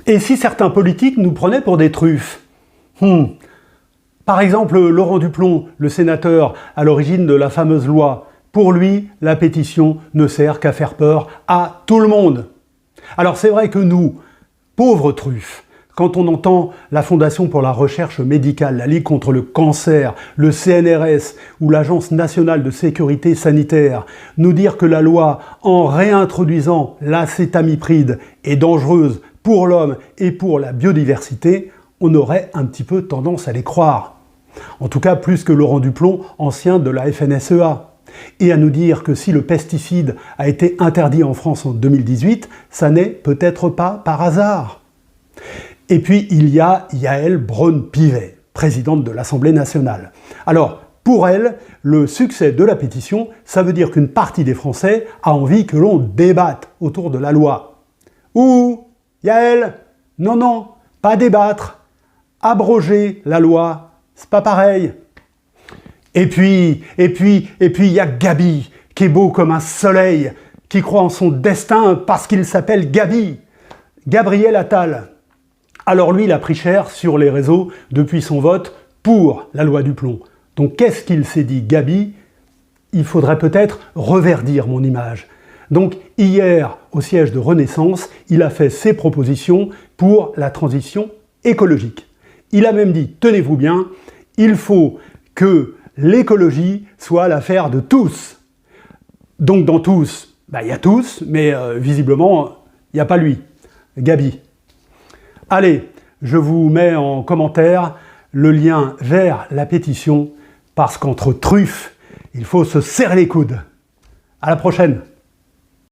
Et si certains politiques nous prenaient pour des truffes? Par exemple, Laurent Duplon, le sénateur à l'origine de la fameuse loi. Pour lui, la pétition ne sert qu'à faire peur à tout le monde. Alors c'est vrai que nous, pauvres truffes, quand on entend la Fondation pour la recherche médicale, la Ligue contre le cancer, le CNRS ou l'Agence nationale de sécurité sanitaire nous dire que la loi, en réintroduisant l'acétamipride, est dangereuse pour l'homme et pour la biodiversité, on aurait un petit peu tendance à les croire. En tout cas, plus que Laurent Duplon, ancien de la FNSEA. Et à nous dire que si le pesticide a été interdit en France en 2018, ça n'est peut-être pas par hasard. Et puis il y a Yaël Braun-Pivet, présidente de l'Assemblée nationale. Alors, pour elle, le succès de la pétition, ça veut dire qu'une partie des Français a envie que l'on débatte autour de la loi. Ou, Yaël, non, pas débattre, abroger la loi, c'est pas pareil. Et puis, il y a Gabi, qui est beau comme un soleil, qui croit en son destin parce qu'il s'appelle Gabi. Gabriel Attal. Alors lui, il a pris cher sur les réseaux depuis son vote pour la loi Duplon. Donc qu'est-ce qu'il s'est dit, Gabi? Il faudrait peut-être reverdir mon image. Donc hier, au siège de Renaissance, il a fait ses propositions pour la transition écologique. Il a même dit, tenez-vous bien, il faut que l'écologie soit l'affaire de tous. Donc dans tous, il y a tous, mais visiblement, il n'y a pas lui, Gabi. Allez, je vous mets en commentaire le lien vers la pétition, parce qu'entre truffes, il faut se serrer les coudes. À la prochaine!